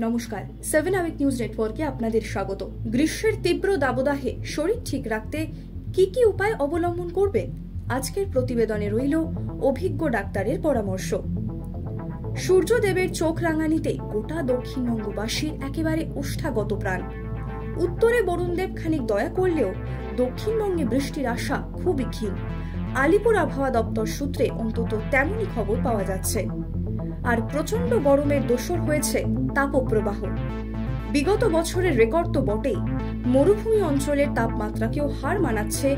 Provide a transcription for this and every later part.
নমস্কার, 7 hour news নেটওয়ার্কে আপনাদের স্বাগত। গ্রীষ্মের তীব্র দাবদাহে শরীর ঠিক রাখতে কি কি উপায় অবলম্বন করবেন, আজকের প্রতিবেদনে রইল অভিজ্ঞ ডাক্তারের পরামর্শ। সূর্যদেবের চোখ রাঙানিতে গোটা দক্ষিণবঙ্গবাসীর একেবারে ওষ্ঠাগত প্রাণ। উত্তরে বরুণদেব খানিক দয়া করলেও দক্ষিণবঙ্গে বৃষ্টির আশা খুবই ক্ষীণ। আলিপুর আবহাওয়া দপ্তর সূত্রে অন্তত তেমনই খবর পাওয়া যাচ্ছে। আর প্রচন্ড গরমের দোসর হয়েছে তাপপ্রবাহ। বিগত বছরের রেকর্ড তো বটেই, মরুভূমি অঞ্চলের তাপমাত্রাকেও হার মানাচ্ছে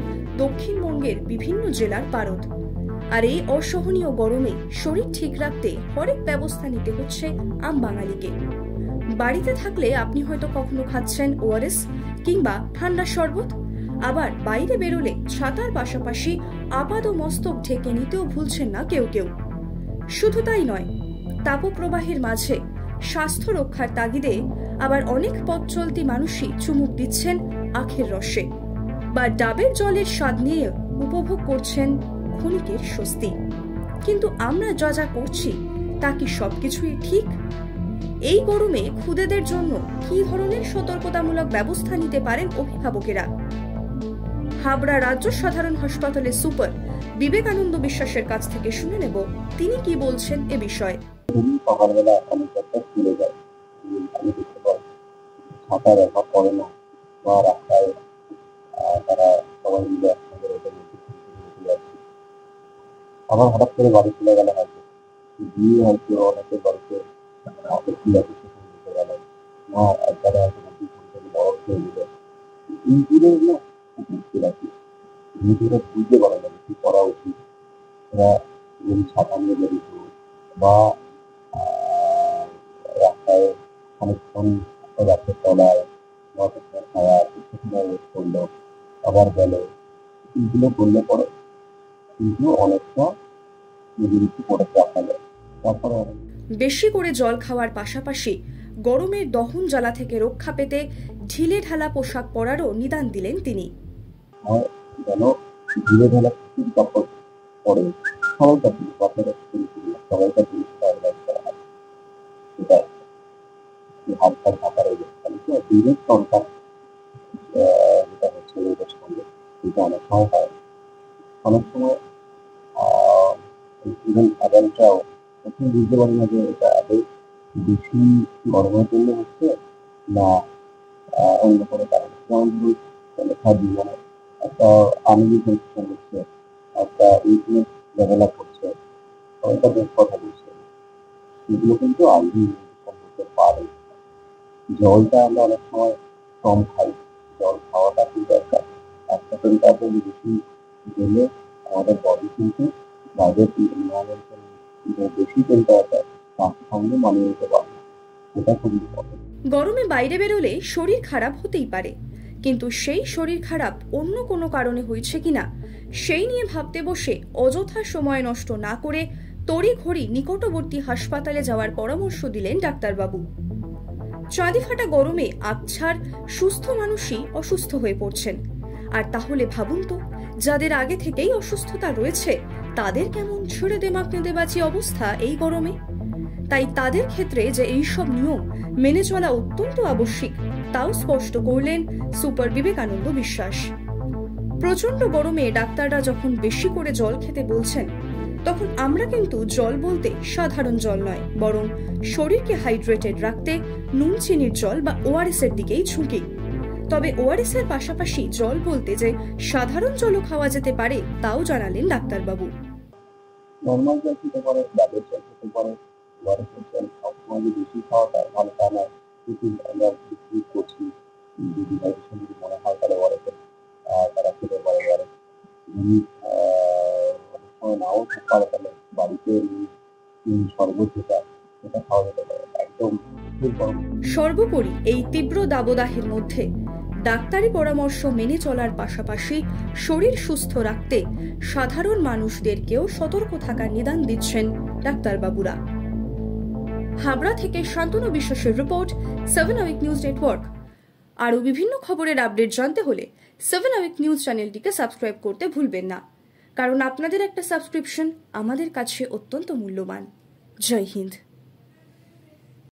দক্ষিণবঙ্গের বিভিন্ন জেলার পারদ। আর এই অসহনীয় গরমে শরীর ঠিক রাখতে হরেক ব্যবস্থা নিতে হচ্ছে আম বাঙালিকে। বাড়িতে থাকলে আপনি হয়তো কখনো খাচ্ছেন ওআরএস কিংবা ঠান্ডা শরবত, আবার বাইরে বেরোলে ছাতার পাশাপাশি আপাদ মস্তক ঢেকে নিতেও ভুলছেন না কেউ কেউ। শুধু তাই নয়, তাপপ্রবাহের মাঝে স্বাস্থ্য রক্ষার তাগিদে আবার অনেক পথ চলতি মানুষই চুমুক দিচ্ছেন আখের রসে বা ডাবের জলের স্বাদ নিয়ে উপভোগ করছেন ক্ষণিকের স্বস্তি। কিন্তু আমরা যা যা করছি তা কি সবকিছুই ঠিক? এই গরমে খুদেদের জন্য কি ধরনের সতর্কতামূলক ব্যবস্থা নিতে পারেন অভিভাবকেরা? হাবড়া রাজ্য সাধারণ হাসপাতালের সুপার বিবেকানন্দ বিশ্বাসের কাছ থেকে শুনে নেব তিনি কি বলছেন এ বিষয়ে। সকালবেলা অনেক একটা খুলে যায়, আমি দেখতে পাই ছাতা ব্যবহার করে না বা রাস্তায় তারা সবাই মিলে একসঙ্গে যাচ্ছে। আবার হঠাৎ করে বাড়ি চলে গেলে হয়তো গিয়ে হয়তো অনেকের বাড়িতে গেল না, একবারে হয়তো বরফ হয়ে দিল। এইগুলো না খুব মুশকিল আছে, নিজেরা বুঝতে পারে না কি করা উচিত। এরা যদি ছাতা নিয়ে বেরিত বা রাস্তায় অনেকক্ষণ গাছের তলায় ছায়া করলো আবার গেল, এগুলো করলে পরে কিন্তু অনেকটা নিজের একটু পরে রাখা যায়। তারপরে বেশি করে জল খাওয়ার পাশাপাশি গরমের দহন জ্বালা থেকে রক্ষা পেতে ঢিলে ঢালা পোশাক পরারও নিদান দিলেন তিনি। যেন ঢিলে ঢালা কাপড় পরে সবাইকার জিনিস, বাচ্চারা সবাইকার জিনিসটা সেটা হাত পা ঢাকা রয়ে যাচ্ছে, ডিরেক্ট কন্ট্যাক্ট যেটা হচ্ছে রোদের সঙ্গে সেটা অনেক সময় হয়। অনেক সময় ইভেন অ্যাডাল্টরাও তখন বুঝতে পারে না যে এটা এত বেশি গরমের জন্য হচ্ছে না অন্য কোনো কারণ। যেমন ধরুন লেখার জীবনে একটা আনলিমিটেশন হচ্ছে, একটা উইকনেস ডেভেলপ করছে, সবাইটা বেশ কথা বলছে, সেগুলো কিন্তু আগে হতে পারে। জলটা আমরা অনেক সময় কম খাই, জল খাওয়াটা কিন্তু একটা টেম্পারেচার বেশি গেলে আমাদের বডি কিন্তু বাইরের এনভায়রনমেন্টাল বেশি টেম্পারেচার তার সঙ্গে মানিয়ে নিতে পারবে, সেটা খুব ইম্পর্টেন্ট। গরমে বাইরে বেরোলে শরীর খারাপ হতেই পারে, কিন্তু সেই শরীর খারাপ অন্য কোনো কারণে হয়েছে কিনা সেই নিয়ে ভাবতে বসে অযথা সময় নষ্ট না করে তড়িঘড়ি নিকটবর্তী হাসপাতালে যাওয়ার পরামর্শ দিলেন ডাক্তারবাবু। চাঁদি ফাটা গরমে আচ্ছার সুস্থ মানুষই অসুস্থ হয়ে পড়ছেন। আর তাহলে ভাবুন তো, যাদের আগে থেকেই অসুস্থতা রয়েছে তাদের কেমন ছেড়ে দেমাকনে দেবাচি অবস্থা এই গরমে। তাই তাদের ক্ষেত্রে যে এইসব নিয়ম মেনে চলা অত্যন্ত আবশ্যিক তাও স্পষ্ট করলেন সুপার বিবেকানন্দ বিশ্বাস। প্রচন্ড গরমে ডাক্তাররা যখন বেশি করে জল খেতে বলছেন, তখন আমরা কিন্তু জল বলতে সাধারণ জল নয়, বরং শরীরকে হাইড্রেটেড রাখতে নুন চিনির জল বা ওআরএস এর দিকেই ঝুঁকি। তবে ওআরএস এর পাশাপাশি জল বলতে যে সাধারণ জলও খাওয়া যেতে পারে তাও জানালেন ডাক্তারবাবু। নর্মাল জল খেতে পারে, ডাবের জল খেতে পারে, ওআরএস জল সবসময় যে বেশি খাওয়াটা ভালো তা নয়। কিন্তু আমরা বিক্রি করছি, যদি হাইড্রেশন যদি মনে হয় তাহলে ওআরএস তারা খেতে পারে। ওআরএস যদি অনেক সময় নাও খেতে পারে তাহলে বাড়িতে শরবত যেটা সেটা খাওয়া যেতে পারে একদম। সর্বোপরি এই তীব্র দাবদাহের মধ্যে ডাক্তারি পরামর্শ মেনে চলার পাশাপাশি শরীর সুস্থ রাখতে সাধারণ মানুষদেরকেও সতর্ক থাকার নিদান দিচ্ছেন ডাক্তারবাবুরা। হাবড়া থেকে শান্তনু বিশ্বাসের রিপোর্ট, 7 আওয়ার নিউজ নেটওয়ার্ক। আরও বিভিন্ন খবরের আপডেট জানতে হলে 7 আওয়ার নিউজ চ্যানেলটিকে সাবস্ক্রাইব করতে ভুলবেন না, কারণ আপনাদের একটা সাবস্ক্রিপশন আমাদের কাছে অত্যন্ত মূল্যবান। জয় হিন্দ।